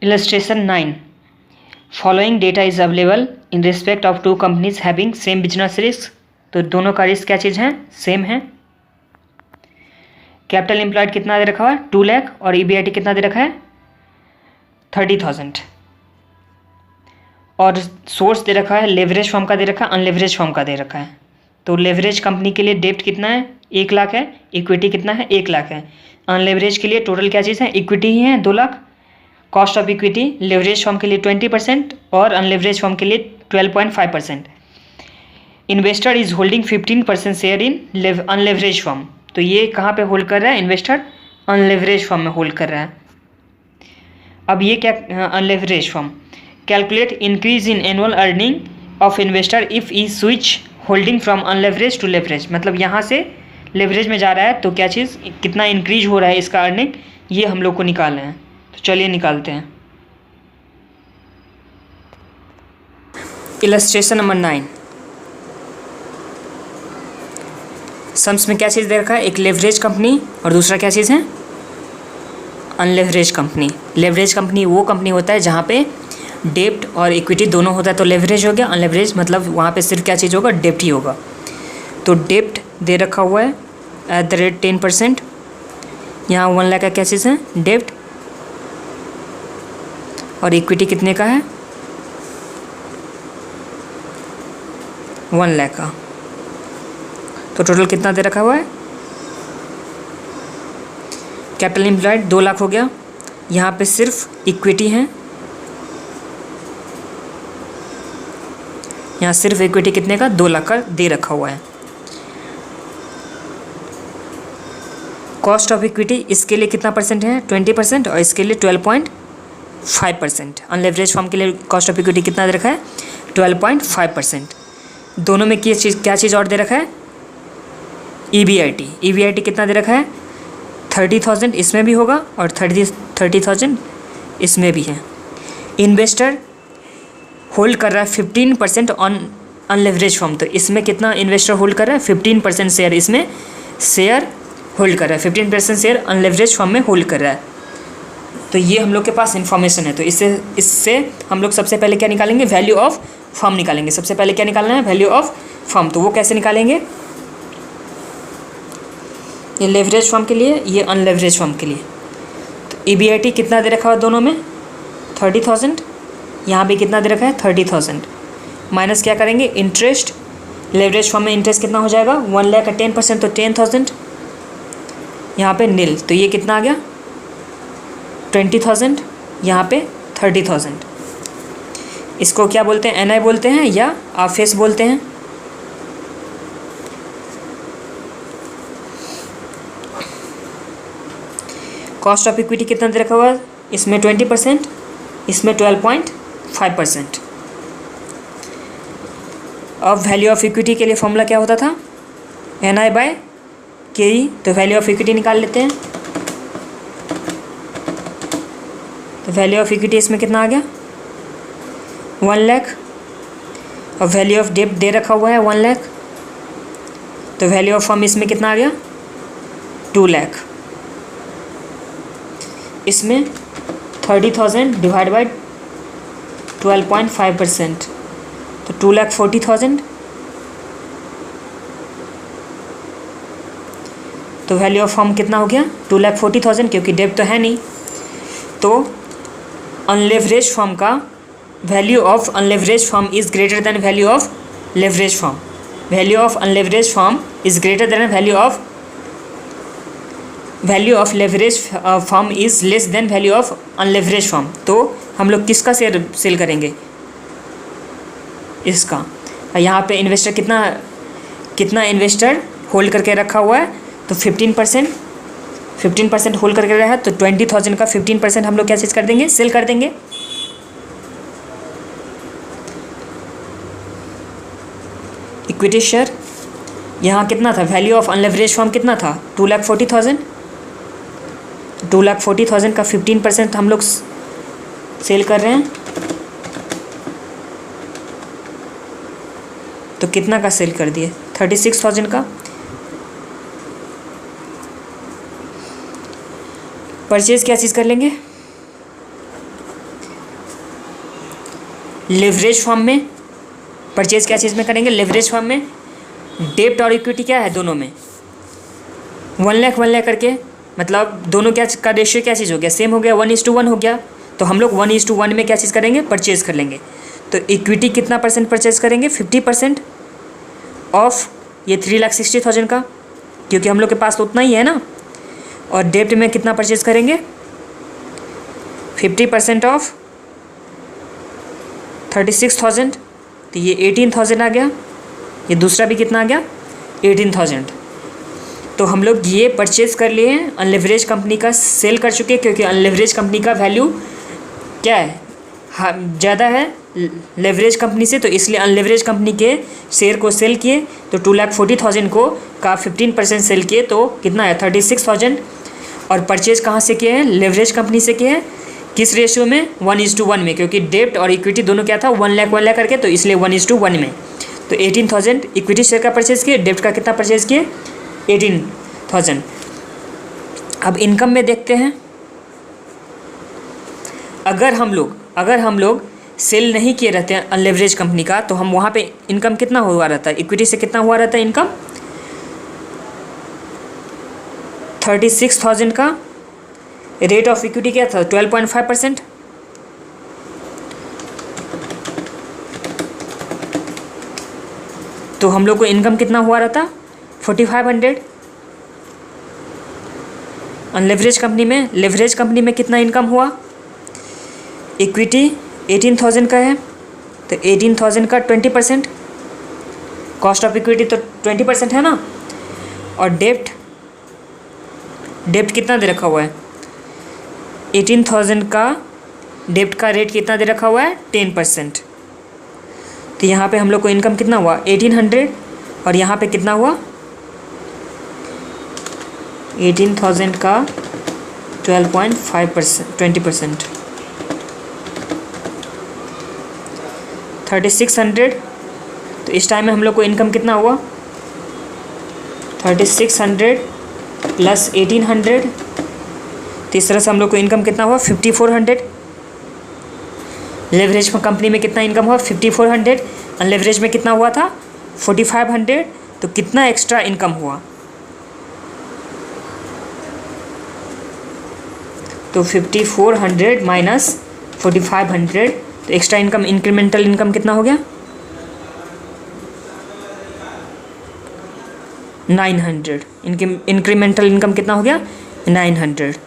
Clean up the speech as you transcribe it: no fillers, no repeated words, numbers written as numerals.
Illustration 9. Following data is available in respect of two companies having same business risk. तो दोनों का risk क्या चीज़ है? सेम है. कैपिटल एम्प्लॉयड कितना दे रखा है? 2 लाख. और EBIT कितना दे रखा है? 30,000. और सोर्स दे रखा है लेवरेज फॉर्म का दे रखा है, अनलेवरेज फॉर्म का दे रखा है. तो लेवरेज कंपनी के लिए डेप्ट कितना है? 1 लाख है. इक्विटी कितना है? 1 लाख है. अनलेवरेज के लिए टोटल क्या चीज़ है? इक्विटी ही है 2 lakh. Cost of equity leverage firm के लिए 20% और अनलेवरेज फॉर्म के लिए 12.5%. Investor is holding 15% share in unleverage firm. तो ये कहाँ पे होल्ड कर रहा है? इन्वेस्टर अनलेवरेज फॉर्म में होल्ड कर रहा है. अब ये क्या unleverage firm? Calculate increase in annual earning of investor if he switch holding from unleverage to leverage. मतलब यहाँ से लेवरेज में जा रहा है तो क्या चीज़ कितना इंक्रीज हो रहा है इसका अर्निंग, ये हम लोग को निकालना है. तो चलिए निकालते हैं. Illustration number 9. सम्स में क्या चीज़ दे रखा है? एक लेवरेज कंपनी और दूसरा क्या चीज़ है? अनलेवरेज कंपनी. लेवरेज कंपनी वो कंपनी होता है जहाँ पे डेप्ट और इक्विटी दोनों होता है, तो लेवरेज हो गया. अनलेवरेज मतलब वहाँ पे सिर्फ क्या चीज़ होगा? डेप्ट ही होगा. तो डेप्ट दे रखा हुआ है @ 10%. यहाँ 1 लाख का क्या चीज़ है? डेप्ट. और इक्विटी कितने का है? 1 लाख का. तो टोटल कितना दे रखा हुआ है? कैपिटल एम्प्लॉयड 2 लाख हो गया. यहाँ पे सिर्फ इक्विटी है. यहाँ सिर्फ इक्विटी कितने का? 2 लाख का दे रखा हुआ है. कॉस्ट ऑफ इक्विटी इसके लिए कितना परसेंट है? 20% और इसके लिए 12.5%. अनलेवरेज फॉर्म के लिए कॉस्ट ऑफ इक्विटी कितना दे रखा है? 12.5%. दोनों में क्या चीज़ और दे रखा है? EBIT. EBIT कितना दे रखा है? 30,000 इसमें भी होगा और 30,000 इसमें भी है. इन्वेस्टर होल्ड कर रहा है 15% ऑन अनलेवरेज फॉर्म. तो इसमें कितना इन्वेस्टर होल्ड कर रहा है? 15% शेयर इसमें शेयर होल्ड कर रहा है. 15% शेयर अनलेवरेज फॉर्म में होल्ड कर रहा है. तो ये हम लोग के पास इन्फॉर्मेशन है. तो इससे हम लोग सबसे पहले क्या निकालेंगे? वैल्यू ऑफ फॉर्म निकालेंगे. सबसे पहले क्या निकालना है? Value of form. तो वो कैसे निकालेंगे? ये लेवरेज फॉर्म के लिए, ये अनलेवरेज फॉर्म के लिए. तो EBIT कितना दे रखा है दोनों में? 30,000. यहाँ भी कितना दे रखा है? 30,000. माइनस क्या करेंगे? इंटरेस्ट. लेवरेज फॉर्म में इंटरेस्ट कितना हो जाएगा? 1 लाख का 10% तो 10,000. यहाँ पे नील. तो ये कितना आ गया? 20,000. यहाँ पे 30,000. इसको क्या बोलते हैं? NI बोलते हैं या आफेस बोलते हैं. कॉस्ट ऑफ इक्विटी कितना दे रखा हुआ है? इसमें 20%, इसमें 12.5%. अब वैल्यू ऑफ इक्विटी के लिए फॉर्मूला क्या होता था? NI/KE. तो वैल्यू ऑफ इक्विटी निकाल लेते हैं. तो वैल्यू ऑफ इक्विटी इसमें कितना आ गया? 1 लाख. और वैल्यू ऑफ डेब्ट दे रखा हुआ है 1 लाख. तो वैल्यू ऑफ फॉर्म इसमें कितना आ गया? 2 लाख. इसमें 30,000 डिवाइड बाई 12.5%. तो 2,40,000. तो वैल्यू ऑफ फॉर्म कितना हो गया? 2,40,000. क्योंकि डेब्ट तो है नहीं. तो अनलेवरेज फॉर्म का value of unleverage firm is greater than value of leverage firm. Value of unleverage firm is greater than value of leverage firm is less than value of unleverage firm. तो हम लोग किसका share cell करेंगे? इसका. यहाँ पे investor कितना investor hold करके रखा हुआ है? तो 15% होल्ड करके रहा है. तो 20,000 का 15% हम लोग क्या चीज़ कर देंगे? सेल कर देंगे. इक्विटी शेयर यहाँ कितना था? वैल्यू ऑफ अनलेवरेज फॉर्म कितना था? 2,40,000. 2,40,000 का 15% हम लोग सेल कर रहे हैं. तो कितना का सेल कर दिए? 36,000 का. परचेज़ क्या चीज़ कर लेंगे? लेवरेज फॉर्म में परचेज क्या चीज़ में करेंगे, लेवरेज फॉर्म में डेब्ट और इक्विटी क्या है दोनों में 1 लाख 1 लाख करके, मतलब दोनों क्या का रेशियो क्या चीज़ हो गया, सेम हो गया, 1:1 हो गया। तो हम लोग 1:1 में क्या चीज़ करेंगे, परचेज कर लेंगे। तो इक्विटी कितना % परचेज करेंगे, 50% ऑफ ये 3,60,000 का, क्योंकि हम लोग के पास तो उतना ही है ना। और डेब्ट में कितना परचेज करेंगे, 50% ऑफ 36,000, तो ये 18,000 आ गया। ये दूसरा भी कितना आ गया, 18,000। तो हम लोग ये परचेज कर लिए हैं, अनलेवरेज कंपनी का सेल कर चुके हैं, क्योंकि अनलेवरेज कंपनी का वैल्यू क्या है, ज़्यादा है लेवरेज कंपनी से, तो इसलिए अनलेवरेज कंपनी के शेयर को सेल किए। तो 2,40,000 को का 15% सेल किए, तो कितना है 36,000। और परचेज कहाँ से किए हैं, लेवरेज कंपनी से किए हैं। किस रेशियो में, 1:1 में, क्योंकि डेब्ट और इक्विटी दोनों क्या था 1 लाख 1 लाख करके, तो इसलिए 1:1 में। तो 18,000 इक्विटी शेयर का परचेज किए, डेब्ट का कितना परचेज किए, 18,000। अब इनकम में देखते हैं, अगर हम लोग सेल नहीं किए रहते हैं अनलेवरेज कंपनी का, तो हम वहाँ पे इनकम कितना हुआ रहता है, इक्विटी से कितना हुआ रहता है इनकम, 36,000 का। रेट ऑफ इक्विटी क्या था, 12.5%। तो हम लोग को इनकम कितना हुआ रहता, 4,500। अनलेवरेज कंपनी में, लेवरेज कंपनी में कितना इनकम हुआ, इक्विटी 18,000 का है, तो 18,000 का 20%, कॉस्ट ऑफ इक्विटी तो 20% है ना। और डेब्ट कितना दे रखा हुआ है, 18,000 का डेब्ट का रेट कितना दे रखा हुआ है, 10%। तो यहाँ पे हम लोग को इनकम कितना हुआ, 1,800, और यहाँ पे कितना हुआ, 18,000 का 12.5%, 20%, 3,600। तो इस टाइम में हम लोग को इनकम कितना हुआ, 3,600 प्लस 1,800, तो इस तरह से हम लोग को इनकम कितना हुआ, 5,400। लेवरेज कंपनी में कितना इनकम हुआ, 5,400। अनलेवरेज में कितना हुआ था, 4,500। तो कितना एक्स्ट्रा इनकम हुआ, तो 5,400 माइनस 4,500, तो एक्स्ट्रा इनकम, इंक्रीमेंटल इनकम कितना हो गया, 900। इंक्रीमेंटल इनकम कितना हो गया, 900।